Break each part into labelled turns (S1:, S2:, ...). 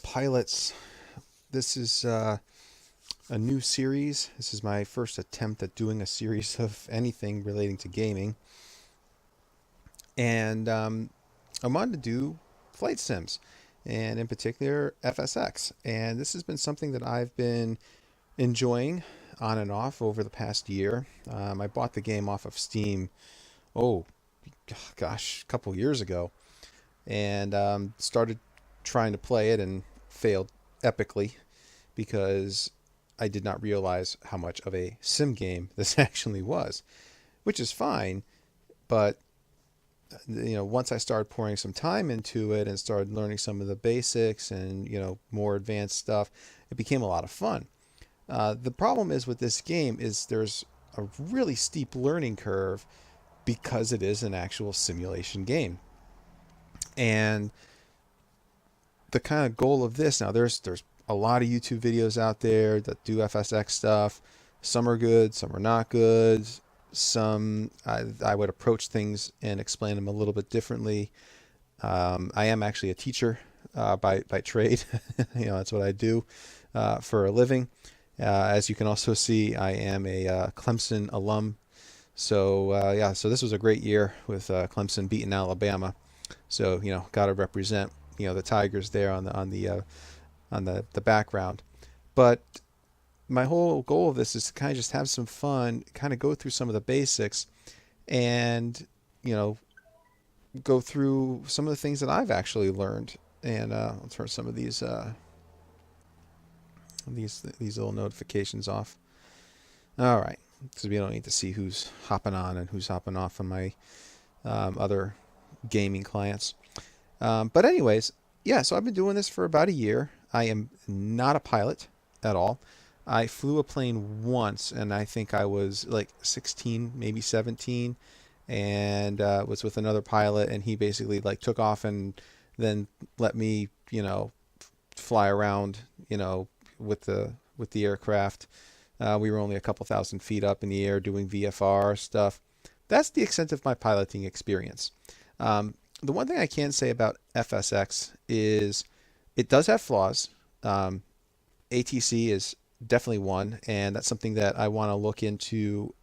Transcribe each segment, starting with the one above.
S1: pilots. This is a new series. This is my first attempt at doing a series of anything relating to gaming. And I wanted to do flight sims, and in particular FSX. And this has been something that I've been enjoying on and off over the past year. I bought the game off of Steam, oh gosh, a couple years ago, and started trying to play it and failed epically because I did not realize how much of a sim game this actually was, which is fine. But once I started pouring some time into it and started learning some of the basics and more advanced stuff, it became a lot of fun. The problem is with this game is there's a really steep learning curve because it is an actual simulation game. And the kind of goal of this, now there's a lot of YouTube videos out there that do FSX stuff. Some are good, some are not good. Some I would approach things and explain them a little bit differently. I am actually a teacher by trade. That's what I do for a living. As you can also see, I am a Clemson alum. So this was a great year with Clemson beating Alabama. So got to represent the Tigers there on the background. But my whole goal of this is to kind of just have some fun, kind of go through some of the basics, and go through some of the things that I've actually learned. And I'll turn some of these little notifications off. All right, because we don't need to see who's hopping on and who's hopping off on my other gaming clients. But anyways, yeah, so I've been doing this for about a year. I am not a pilot at all. I flew a plane once, and I think I was like 16, maybe 17, and was with another pilot, and he basically like took off and then let me, fly around, with the aircraft. We were only a couple thousand feet up in the air doing VFR stuff. That's the extent of my piloting experience. The one thing I can say about FSX is it does have flaws. ATC is definitely one, and that's something that I want to look into,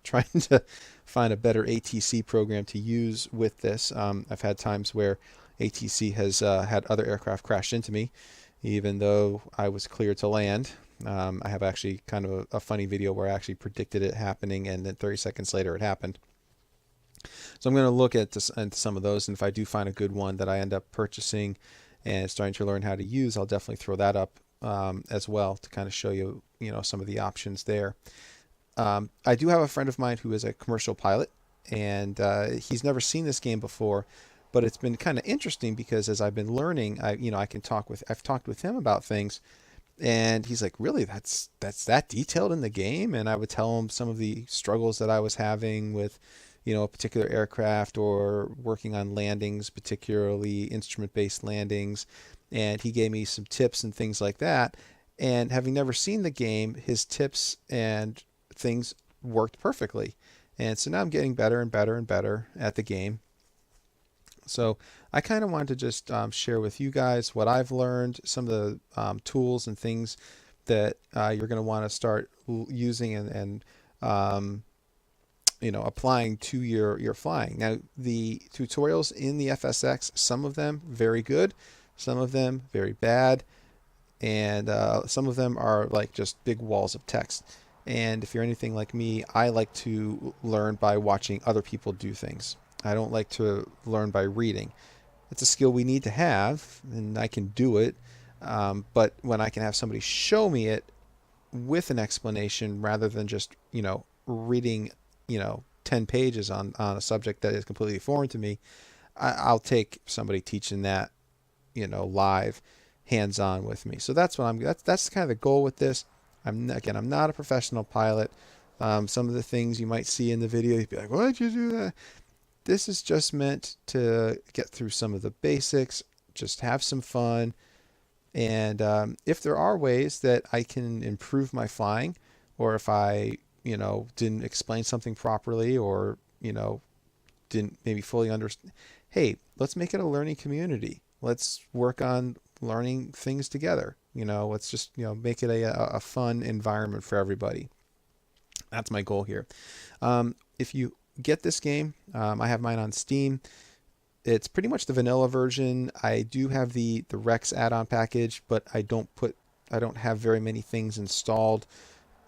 S1: trying to find a better ATC program to use with this. I've had times where ATC has had other aircraft crash into me, even though I was cleared to land. I have actually kind of a funny video where I actually predicted it happening, and then 30 seconds later it happened. So I'm going to look at some of those, and if I do find a good one that I end up purchasing and starting to learn how to use, I'll definitely throw that up as well to kind of show you, some of the options there. I do have a friend of mine who is a commercial pilot, and he's never seen this game before, but it's been kind of interesting because as I've been learning, I've talked with him about things, and he's like, really, that's that detailed in the game? And I would tell him some of the struggles that I was having with a particular aircraft or working on landings, particularly instrument-based landings. And he gave me some tips and things like that. And having never seen the game, his tips and things worked perfectly. And so now I'm getting better and better and better at the game. So I kind of wanted to just share with you guys what I've learned, some of the tools and things that you're going to want to start using and applying to your flying. Now, the tutorials in the FSX, some of them very good, some of them very bad, and some of them are like just big walls of text. And if you're anything like me, I like to learn by watching other people do things. I don't like to learn by reading. It's a skill we need to have, and I can do it. But when I can have somebody show me it with an explanation rather than just, reading 10 pages on a subject that is completely foreign to me, I'll take somebody teaching that, live, hands-on with me. So that's that's kind of the goal with this. I'm not a professional pilot. Some of the things you might see in the video, you'd be like, why'd you do that? This is just meant to get through some of the basics, just have some fun. And if there are ways that I can improve my flying, or if I didn't explain something properly, or didn't maybe fully understand, hey, let's make it a learning community. Let's work on learning things together. Let's just make it a fun environment for everybody. That's my goal here. If you get this game, I have mine on Steam. It's pretty much the vanilla version. I do have the Rex add-on package, but I don't have very many things installed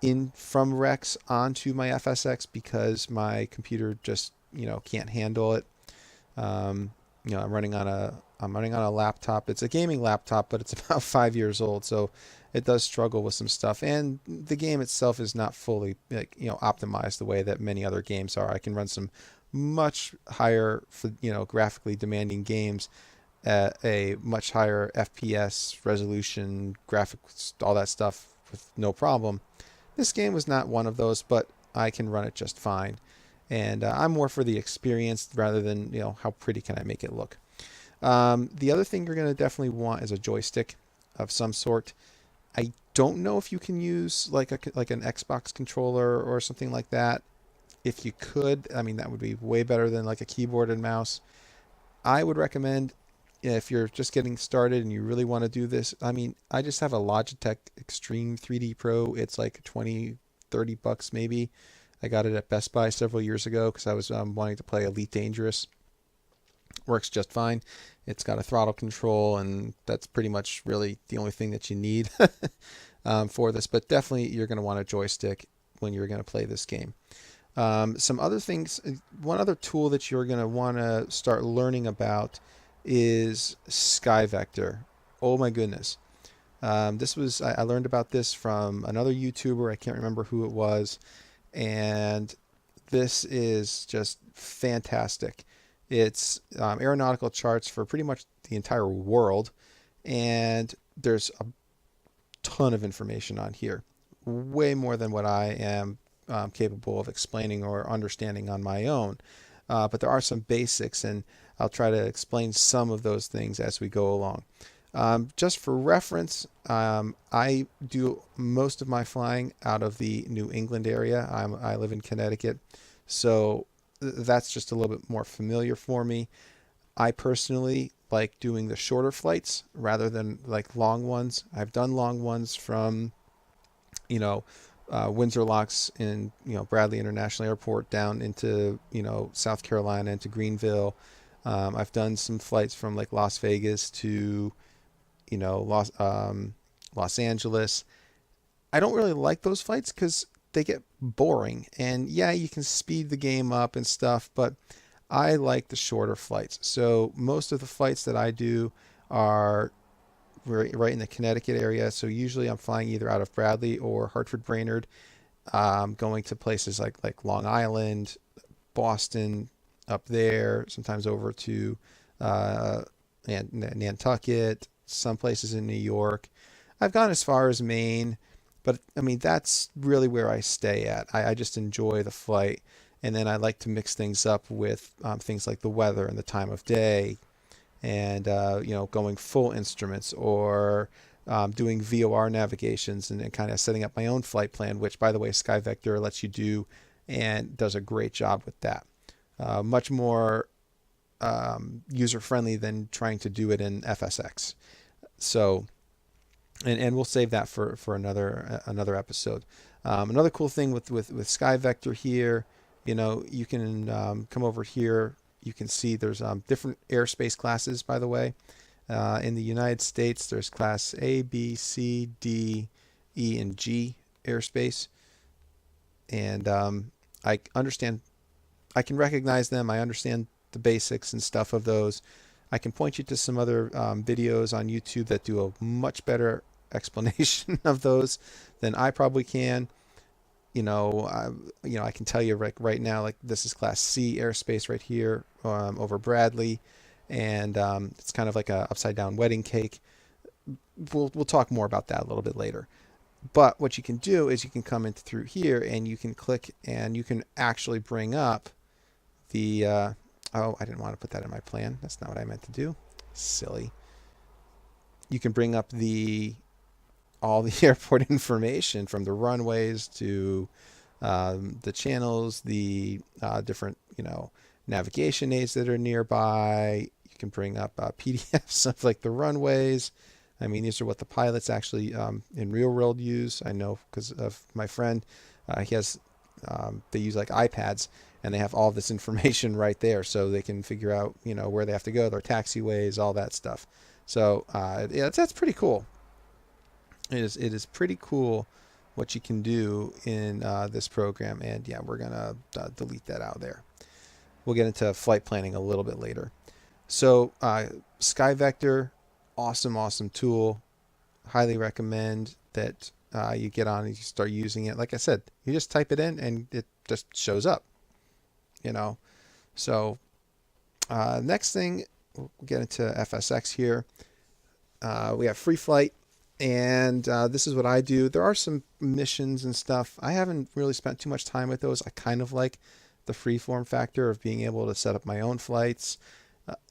S1: in from Rex onto my FSX because my computer just can't handle it. Um, I'm running on a laptop. It's a gaming laptop, but it's about 5 years old, so it does struggle with some stuff. And the game itself is not fully optimized the way that many other games are. I can run some much higher, graphically demanding games at a much higher FPS resolution, graphics, all that stuff with no problem. This game was not one of those, but I can run it just fine. And I'm more for the experience rather than how pretty can I make it look. The other thing you're going to definitely want is a joystick of some sort. I don't know if you can use like an Xbox controller or something like that. If you could, I mean, that would be way better than like a keyboard and mouse. I would recommend, if you're just getting started and you really want to do this, I mean, I just have a Logitech Extreme 3D Pro. It's like 20, $30 maybe. I got it at Best Buy several years ago because I was wanting to play Elite Dangerous. Works just fine. It's got a throttle control, and that's pretty much really the only thing that you need for this. But definitely you're going to want a joystick when you're going to play this game. Some other things, one other tool that you're going to want to start learning about is SkyVector. Oh my goodness. I learned about this from another YouTuber. I can't remember who it was. And this is just fantastic. It's aeronautical charts for pretty much the entire world. And there's a ton of information on here. Way more than what I am capable of explaining or understanding on my own. But there are some basics, and I'll try to explain some of those things as we go along. Just for reference, I do most of my flying out of the New England area. I live in Connecticut, so that's just a little bit more familiar for me. I personally like doing the shorter flights rather than like long ones. I've done long ones from, Windsor Locks in Bradley International Airport down into South Carolina into Greenville. I've done some flights from like Las Vegas to Los Angeles. I don't really like those flights because they get boring. And yeah, you can speed the game up and stuff, but I like the shorter flights. So most of the flights that I do are right in the Connecticut area. So usually I'm flying either out of Bradley or Hartford Brainerd, going to places like Long Island, Boston, up there, sometimes over to Nantucket, some places in New York. I've gone as far as Maine, but I mean, that's really where I stay at. I just enjoy the flight. And then I like to mix things up with things like the weather and the time of day, and going full instruments, or doing VOR navigations, and kind of setting up my own flight plan, which, by the way, SkyVector lets you do and does a great job with that. Much more user friendly than trying to do it in FSX. So, and we'll save that for another episode. Another cool thing with SkyVector here, you can come over here. You can see there's different airspace classes, by the way. In the United States, there's class A, B, C, D, E, and G airspace. And I understand, I can recognize them. I understand the basics and stuff of those. I can point you to some other videos on YouTube that do a much better explanation of those than I probably can. I can tell you right now, like this is Class C airspace right here over Bradley, and it's kind of like a upside down wedding cake. We'll talk more about that a little bit later. But what you can do is you can come in through here and you can click and you can actually bring up the oh, I didn't want to put that in my plan. That's not what I meant to do. Silly. You can bring up all the airport information, from the runways to the channels, the different navigation aids that are nearby. You can bring up PDFs of like the runways, I mean, these are what the pilots actually in real world use. I know because of my friend. He has they use like iPads, and they have all this information right there, so they can figure out where they have to go, their taxiways, all that stuff. So yeah, that's pretty cool. It is pretty cool what you can do in this program, and yeah, we're gonna delete that out of there. We'll get into flight planning a little bit later. So SkyVector, awesome tool. Highly recommend that you get on and you start using it. Like I said, you just type it in and it just shows up. You know. So next thing, we'll get into FSX here. We have free flight, and this is what I do. There are some missions and stuff. I haven't really spent too much time with those. I kind of like the free form factor of being able to set up my own flights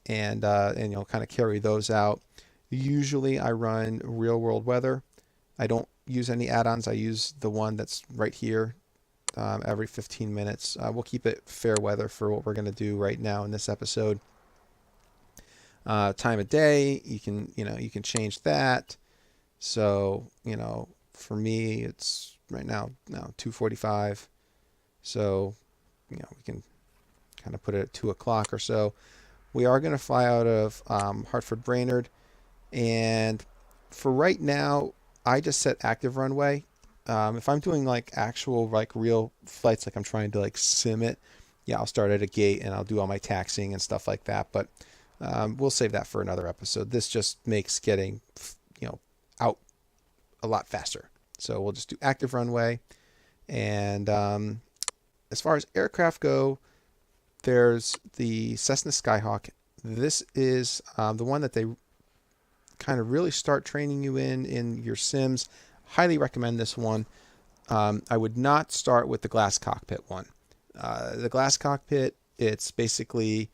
S1: and kind of carry those out. Usually I run real world weather. I don't use any add-ons. I use the one that's right here every 15 minutes. We'll keep it fair weather for what we're going to do right now in this episode. Time of day, you can change that. So, for me, it's right now 2:45. So, we can kind of put it at 2 o'clock or so. We are going to fly out of Hartford Brainerd. And for right now, I just set active runway. If I'm doing like actual like real flights, like I'm trying to like sim it, yeah, I'll start at a gate and I'll do all my taxiing and stuff like that. But we'll save that for another episode. This just makes getting out a lot faster. So we'll just do active runway. And as far as aircraft go, there's the Cessna Skyhawk. This is the one that they kind of really start training you in your sims. Highly recommend this one. I would not start with the glass cockpit one. The glass cockpit, it's basically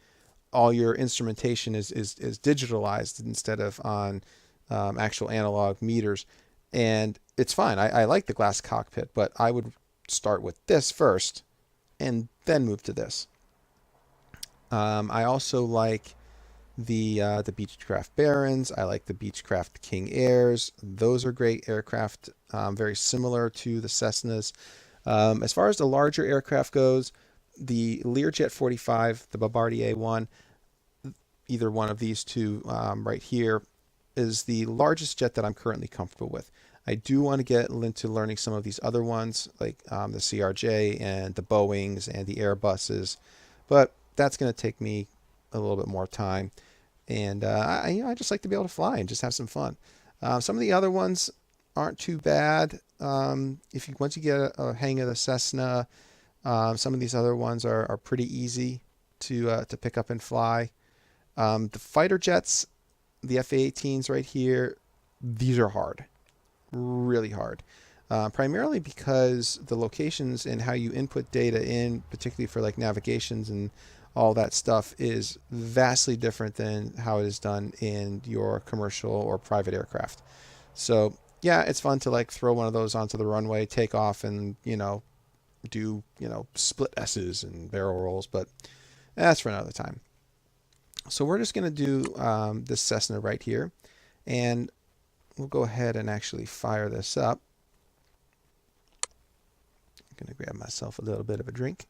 S1: all your instrumentation is digitalized instead of on actual analog meters, and it's fine. I like the glass cockpit, but I would start with this first and then move to this. I also like the Beechcraft Barons. I like the Beechcraft King Airs. Those are great aircraft, very similar to the Cessnas. As far as the larger aircraft goes, the Learjet 45, the Bombardier one, either one of these two right here, is the largest jet that I'm currently comfortable with. I do want to get into learning some of these other ones, like the CRJ and the Boeings and the Airbuses, but that's going to take me a little bit more time. And I just like to be able to fly and just have some fun. Some of the other ones aren't too bad. Once you get a hang of the Cessna, some of these other ones are pretty easy to pick up and fly. The fighter jets, the F/A-18s right here, these are hard, really hard. Primarily because the locations and how you input data in, particularly for like navigations and all that stuff, is vastly different than how it is done in your commercial or private aircraft. So yeah, it's fun to like throw one of those onto the runway, take off, and do split S's and barrel rolls, but that's for another time. So we're just going to do this Cessna right here, and we'll go ahead and actually fire this up. I'm going to grab myself a little bit of a drink.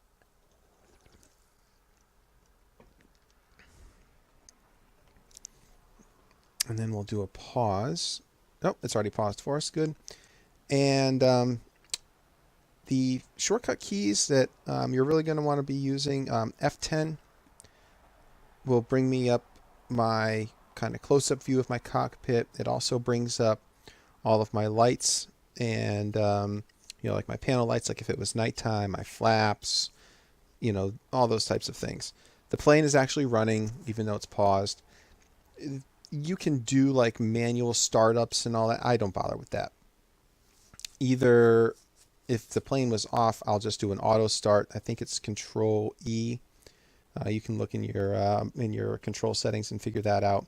S1: And then we'll do a pause. Oh, it's already paused for us. Good. And the shortcut keys that you're really going to want to be using, F10 will bring me up my kind of close-up view of my cockpit. It also brings up all of my lights and, like my panel lights, like if it was nighttime, my flaps, all those types of things. The plane is actually running, even though it's paused. You can do like manual startups and all that. I don't bother with that. Either if the plane was off, I'll just do an auto start. I think it's Control E. You can look in your control settings and figure that out.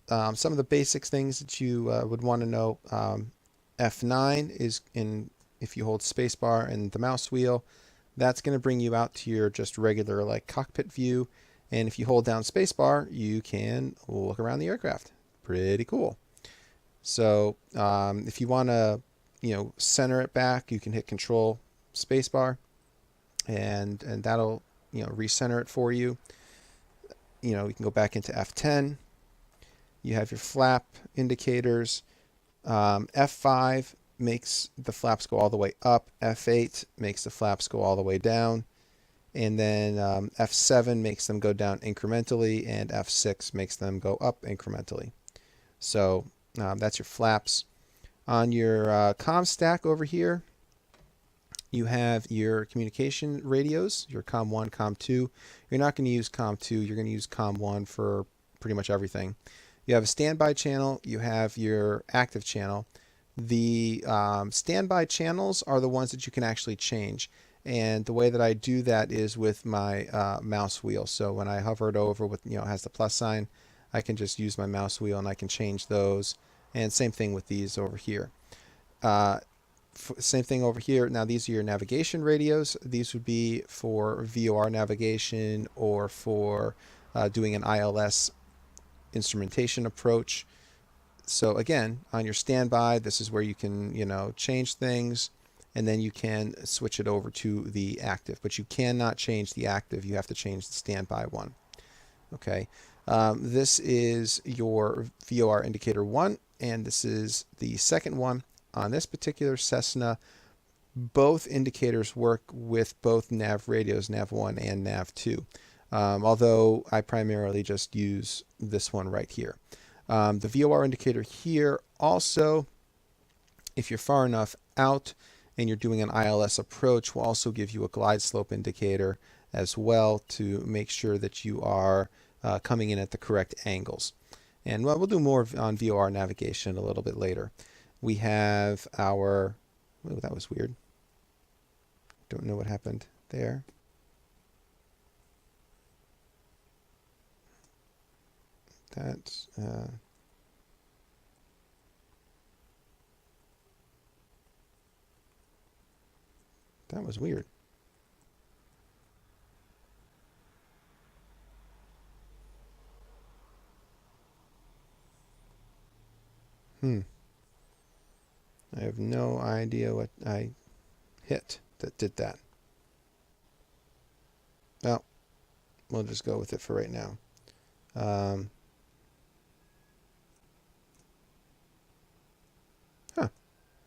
S1: Some of the basics things that you would want to know. F9 is if you hold spacebar and the mouse wheel, that's going to bring you out to your just regular like cockpit view. And if you hold down spacebar, you can look around the aircraft. Pretty cool. So if you want to, center it back, you can hit Control Spacebar, and that'll recenter it for you. You can go back into F10. You have your flap indicators. F5 makes the flaps go all the way up. F8 makes the flaps go all the way down. And then F7 makes them go down incrementally, and F6 makes them go up incrementally. So that's your flaps. On your comm stack over here, you have your communication radios, your COM1, COM2. You're not going to use COM2. You're going to use COM1 for pretty much everything. You have a standby channel. You have your active channel. The standby channels are the ones that you can actually change. And the way that I do that is with my mouse wheel. So when I hover it over with, it has the plus sign, I can just use my mouse wheel and I can change those. And same thing with these over here. Same thing over here. Now these are your navigation radios. These would be for VOR navigation or for doing an ILS instrumentation approach. So again, on your standby, this is where you can, change things, and then you can switch it over to the active. But you cannot change the active. You have to change the standby one. Okay. This is your VOR indicator 1, and this is the second one. On this particular Cessna, both indicators work with both nav radios, nav1 and nav2. Although I primarily just use this one right here. The VOR indicator here also, if you're far enough out and you're doing an ILS approach, will also give you a glide slope indicator as well to make sure that you are coming in at the correct angles. And we'll do more on VOR navigation a little bit later. We have our, oh, that was weird. Don't know what happened there. That's that was weird. I have no idea what I hit that did that. Well, we'll just go with it for right now.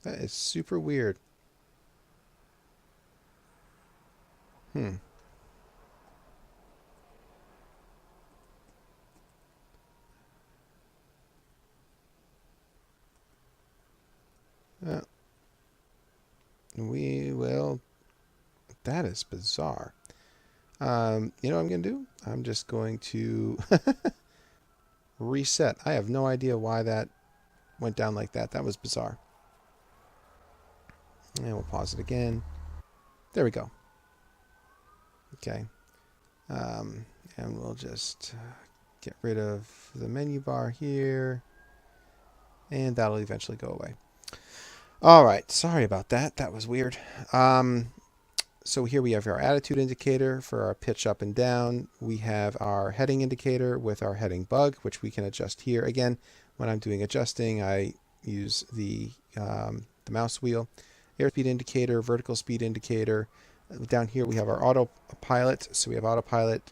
S1: That is super weird. We will. That is bizarre. You know what I'm going to do? I'm just going to reset. I have no idea why that went down like that. That was bizarre. And we'll pause it again. There we go. Okay. And we'll just get rid of the menu bar here. And that'll eventually go away. All right. Sorry about that. That was weird. So here we have our attitude indicator for our pitch up and down. We have our heading indicator with our heading bug, which we can adjust here. Again, when I'm doing adjusting, I use the mouse wheel. Airspeed indicator, vertical speed indicator. Down here we have our autopilot. So we have autopilot,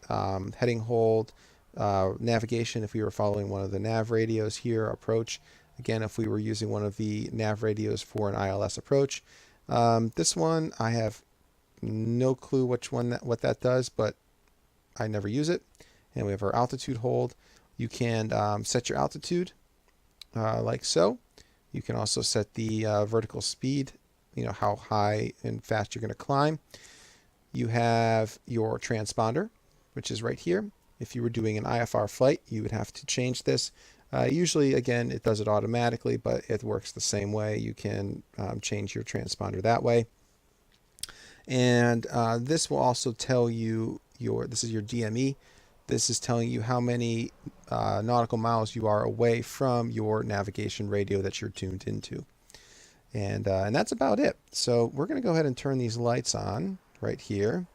S1: heading hold, navigation if we were following one of the nav radios here, approach. Again, if we were using one of the nav radios for an ILS approach. This one, I have no clue what that does, but I never use it. And we have our altitude hold. You can set your altitude like so. You can also set the vertical speed, how high and fast you're going to climb. You have your transponder, which is right here. If you were doing an IFR flight, you would have to change this. Usually, again, it does it automatically, but it works the same way. You can change your transponder that way. And this will also tell you this is your DME. This is telling you how many nautical miles you are away from your navigation radio that you're tuned into. And that's about it. So we're going to go ahead and turn these lights on right here.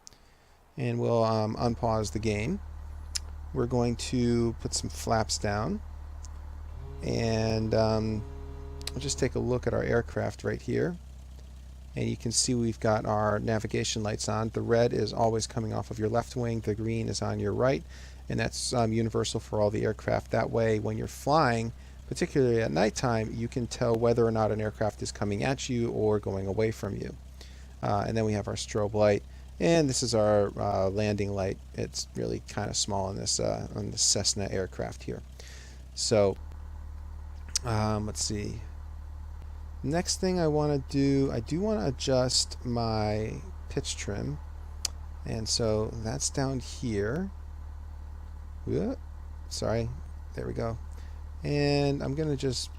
S1: And we'll unpause the game. We're going to put some flaps down. And we'll just take a look at our aircraft right here. And you can see we've got our navigation lights on. The red is always coming off of your left wing, the green is on your right, and that's universal for all the aircraft. That way, when you're flying, particularly at nighttime, you can tell whether or not an aircraft is coming at you or going away from you. And then we have our strobe light, and this is our landing light. It's really kind of small on this Cessna aircraft here. So let's see. Next thing I want to do, I do want to adjust my pitch trim, and so that's down here. Sorry, there we go. And I'm going to just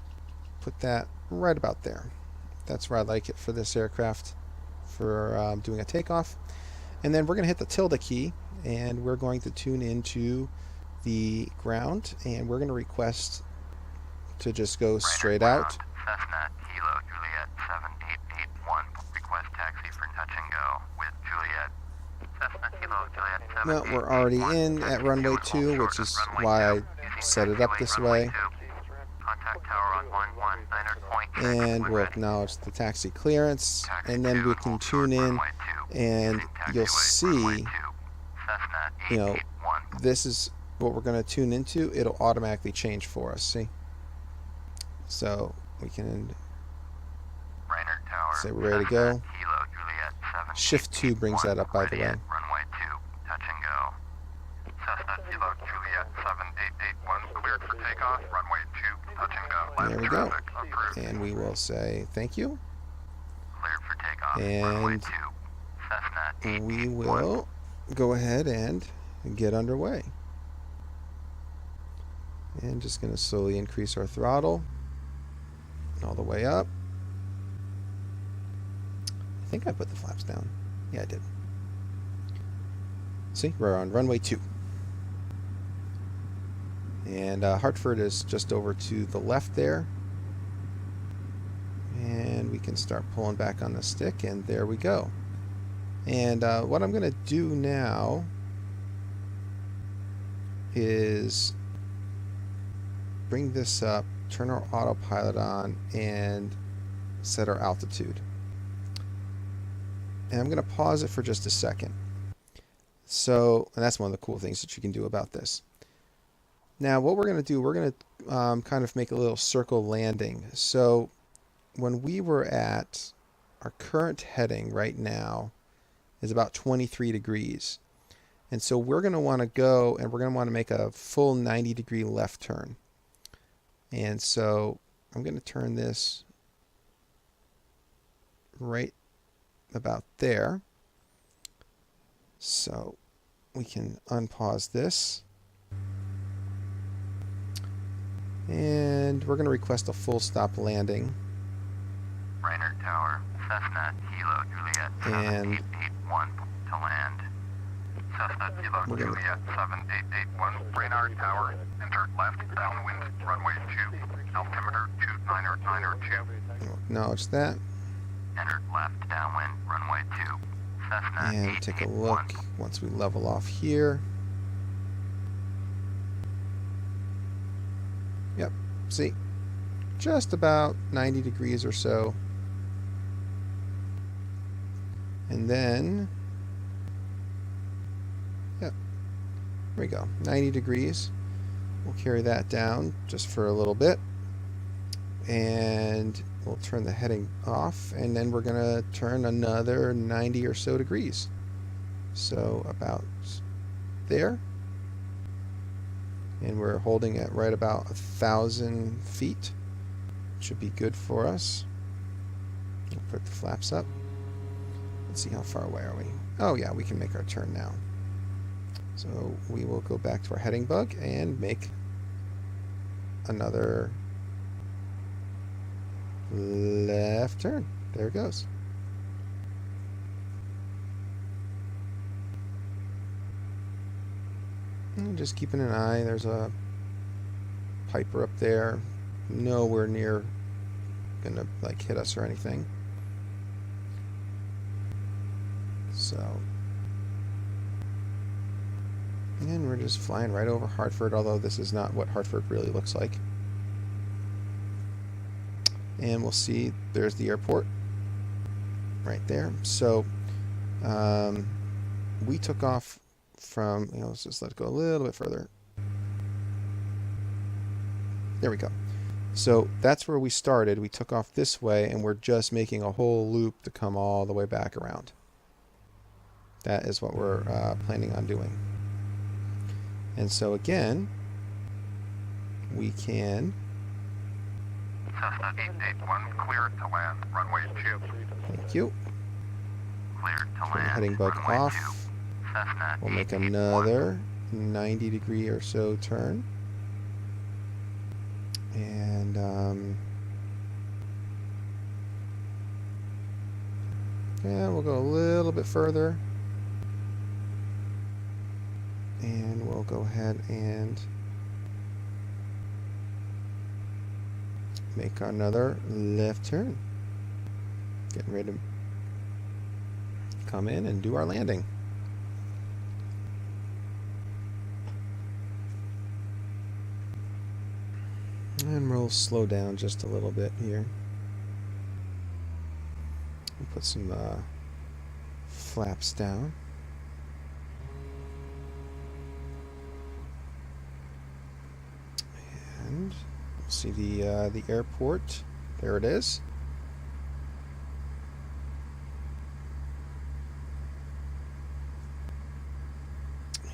S1: put that right about there. That's where I like it for this aircraft for doing a takeoff. And then we're going to hit the tilde key, and we're going to tune into the ground, and we're going to request to just go straight out.
S2: Cessna Kilo Juliet 7881, request taxi for touch and go with Juliet. Cessna Kilo Juliet 7881.
S1: Well, we're already in at runway 2, which is why I set it up this way.
S2: Contact tower on 119.6.
S1: And we'll acknowledge the taxi clearance, and then we can tune in, and you'll see, you know, this is what we're going to tune into. It'll automatically change for us, see? So we can say we're ready to go. Shift 2 brings that up, by the way.
S2: Runway 2, touch and go. Cessna Kilo Juliet 7881, cleared for takeoff. Runway 2, touch and go.
S1: There we go. And we will say thank you.
S2: Cleared for takeoff.
S1: And
S2: 2, Cessna
S1: we will go ahead and get underway. And just going to slowly increase our throttle all the way up. I think I put the flaps down. Yeah, I did. See, we're on runway 2. And Hartford is just over to the left there. And we can start pulling back on the stick, and there we go. And what I'm going to do now is bring this up, turn our autopilot on, and set our altitude. And I'm going to pause it for just a second. So, and that's one of the cool things that you can do about this. Now, what we're going to do, we're going to kind of make a little circle landing. So, when we were at our current heading right now is about 23 degrees. And so we're going to want to go, and we're going to want to make a full 90-degree left turn. And so I'm going to turn this right about there. So we can unpause this. And we're going to request a full stop landing.
S2: Brainerd Tower, Cessna Kilo Juliet 7881 to land. Cessna Kilo Juliet 7881, Brainerd Tower, enter left, downwind, runway 2, altimeter 29902.
S1: We'll acknowledge that.
S2: Enter left, downwind, runway 2, Cessna
S1: And take a look once we level off here. Yep, see, just about 90 degrees or so. And then, yep, there we go, 90 degrees. We'll carry that down just for a little bit. And we'll turn the heading off, and then we're gonna turn another 90 or so degrees. So about there. And we're holding at right about 1,000 feet. Should be good for us. We'll put the flaps up. Let's see, how far away are we? Oh yeah, we can make our turn now. So we will go back to our heading bug and make another left turn. There it goes. And just keeping an eye. There's a Piper up there. Nowhere near gonna like hit us or anything. So, and we're just flying right over Hartford, although this is not what Hartford really looks like. and we'll see there's the airport right there. So we took off from, let's just let it go a little bit further. There we go. So that's where we started. We took off this way, and we're just making a whole loop to come all the way back around. That is what we're planning on doing. And so again, we can...
S2: Cessna 881, cleared to land, runway 2.
S1: Thank you.
S2: Cleared to
S1: Turn the
S2: land,
S1: heading bug
S2: runway
S1: off.
S2: 2. Cessna
S1: We'll make
S2: 881.
S1: another 90-degree or so turn. And yeah, we'll go a little bit further. And we'll go ahead and make another left turn. Getting ready to come in and do our landing. And we'll slow down just a little bit here. We'll put some flaps down. And we'll see the airport. There it is.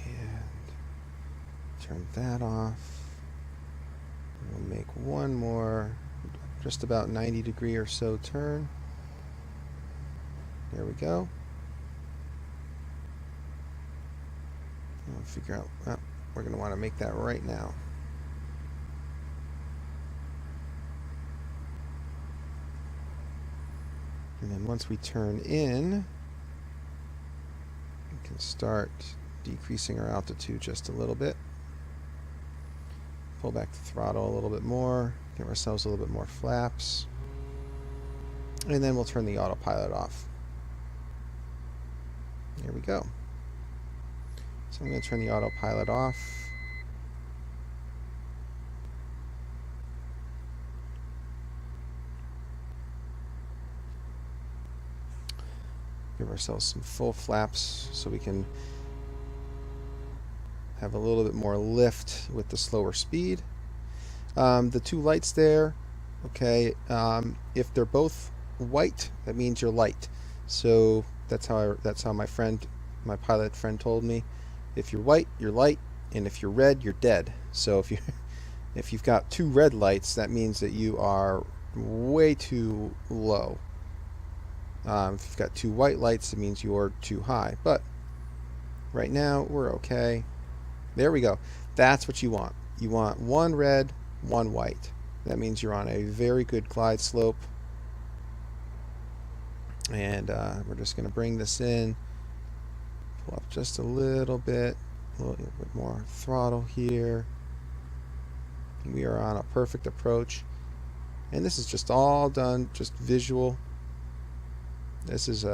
S1: And turn that off. We'll make one more, just about 90-degree or so turn. There we go. We'll figure out, we're going to want to make that right now. And then once we turn in, we can start decreasing our altitude just a little bit. Pull back the throttle a little bit more, give ourselves a little bit more flaps, and then we'll turn the autopilot off. Here we go. So I'm going to turn the autopilot off. Give ourselves some full flaps so we can have a little bit more lift with the slower speed. The two lights there, okay, if they're both white, that means you're light. So that's how my pilot friend told me. If you're white, you're light, and if you're red, you're dead. So if you've got two red lights, that means that you are way too low. If you've got two white lights, it means you're too high. But right now, we're okay. There we go. That's what you want. You want one red, one white. That means you're on a very good glide slope. And we're just going to bring this in. Pull up just a little bit more throttle here. We are on a perfect approach. And this is just all done, just visual. This is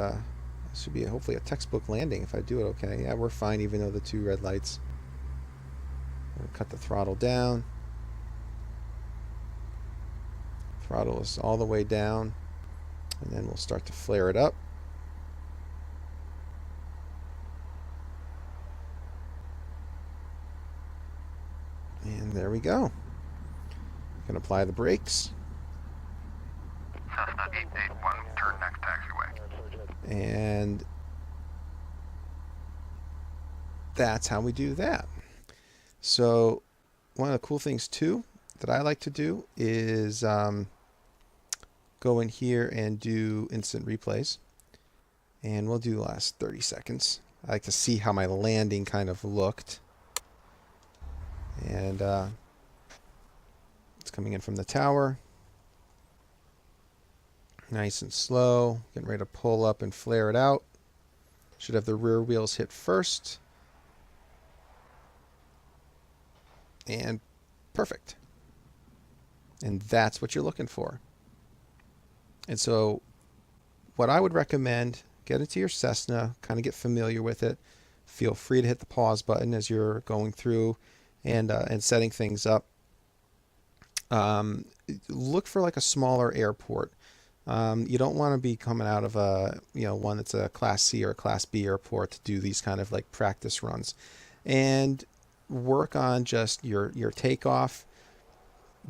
S1: should be hopefully a textbook landing if I do it okay. Yeah, we're fine even though the two red lights. We'll cut the throttle down. Throttle is all the way down. And then we'll start to flare it up. And there we go. Can apply the brakes.
S2: Cessna 881, turn next taxiway.
S1: And that's how we do that. So one of the cool things too that I like to do is go in here and do instant replays. And we'll do the last 30 seconds. I like to see how my landing kind of looked. And it's coming in from the tower. Nice and slow. Getting ready to pull up and flare it out. Should have the rear wheels hit first. And perfect. And that's what you're looking for. And so what I would recommend, get into your Cessna, kind of get familiar with it. Feel free to hit the pause button as you're going through and setting things up. look for like a smaller airport. You don't want to be coming out of a, one that's a Class C or a Class B airport to do these kind of like practice runs, and work on just your takeoff,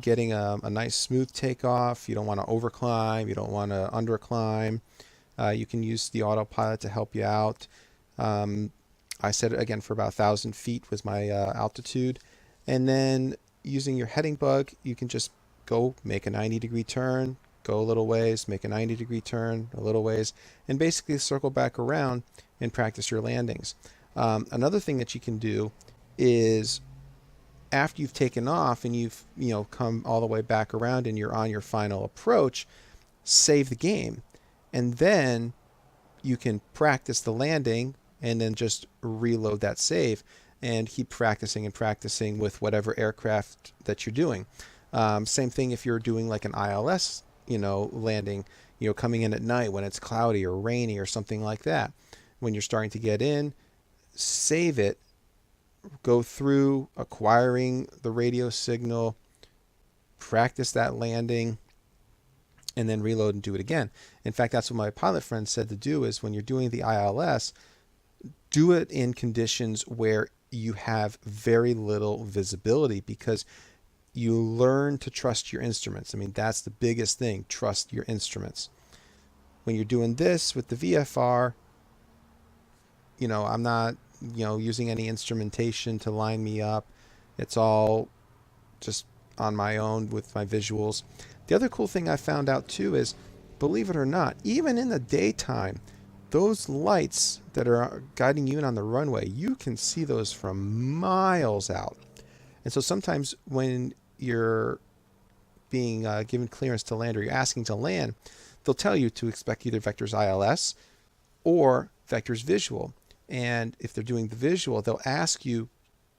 S1: getting a nice smooth takeoff. You don't want to overclimb. You don't want to underclimb. You can use the autopilot to help you out. Um, I set it again for about 1,000 feet was my altitude, and then using your heading bug, you can just go make a 90-degree turn, go a little ways, make a 90-degree turn, a little ways, and basically circle back around and practice your landings. Another thing that you can do is after you've taken off and you've come all the way back around and you're on your final approach, save the game, and then you can practice the landing and then just reload that save and keep practicing and practicing with whatever aircraft that you're doing. Same thing if you're doing like an ILS, landing, coming in at night when it's cloudy or rainy or something like that. When you're starting to get in, save it, go through acquiring the radio signal, practice that landing, and then reload and do it again. In fact, that's what my pilot friend said to do is when you're doing the ILS, do it in conditions where you have very little visibility because you learn to trust your instruments. I mean, that's the biggest thing, trust your instruments. When you're doing this with the VFR, I'm not, using any instrumentation to line me up. It's all just on my own with my visuals. The other cool thing I found out too is, believe it or not, even in the daytime, those lights that are guiding you in on the runway, you can see those from miles out. And so sometimes when you're being given clearance to land or you're asking to land, they'll tell you to expect either Vector's ILS or Vector's visual. And if they're doing the visual, they'll ask you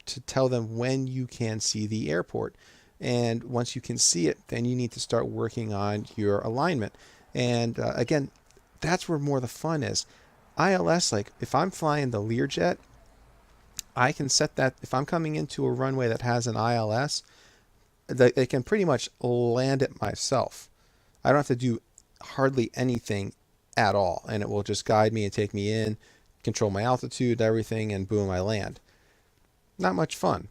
S1: to tell them when you can see the airport. And once you can see it, then you need to start working on your alignment. And again, that's where more the fun is. ILS, like if I'm flying the Learjet, I can set that. If I'm coming into a runway that has an ILS, they can pretty much land it myself. I don't have to do hardly anything at all, and it will just guide me and take me in, control my altitude, everything, and boom, I land. Not much fun.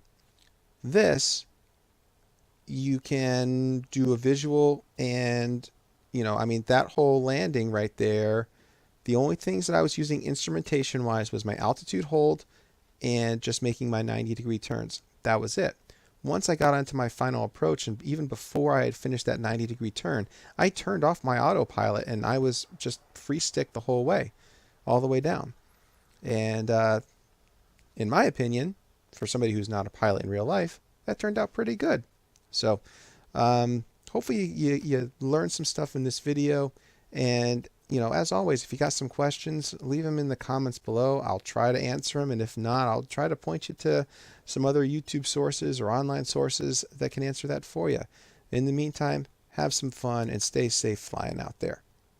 S1: This, you can do a visual and, that whole landing right there, the only things that I was using instrumentation-wise was my altitude hold and just making my 90-degree turns. That was it. Once I got onto my final approach, and even before I had finished that 90-degree turn, I turned off my autopilot and I was just free stick the whole way, all the way down. And in my opinion, for somebody who's not a pilot in real life, that turned out pretty good. So hopefully you learned some stuff in this video. And, as always, if you got some questions, leave them in the comments below. I'll try to answer them. And if not, I'll try to point you to some other YouTube sources or online sources that can answer that for you. In the meantime, have some fun and stay safe flying out there.